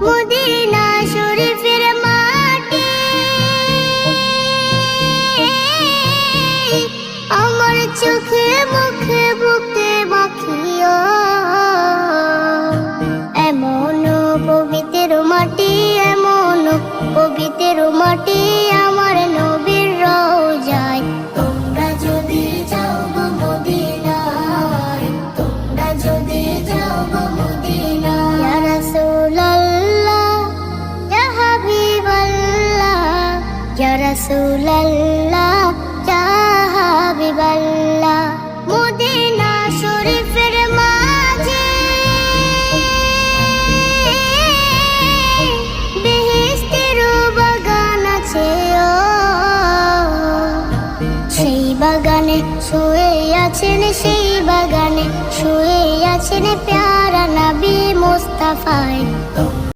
Medina শরীফের মাটি আমার চোখে মুখে বুকে মাখিও। এমন পবিত্র মাটি, এমন পবিত্র মাটি আমার নবীর রওজায়। তোমরা যদি যাও গো মদিনায়, তোমরা যদি যাও গো মদিনায়। ইয়া রাসূলুল্লাহ, ইয়া হাবিবাল্লাহ, ইয়া রাসূলুল্লাহ, ইয়া হাবিবাল্লাহ। মদিনা শরীফের মাঝে বেহেশতের বাগান আছে ও। সেই বাগানে শুয়ে আছেন, সেই বাগানে শুয়ে আছেন প্যারা নবী মুস্তাফায়।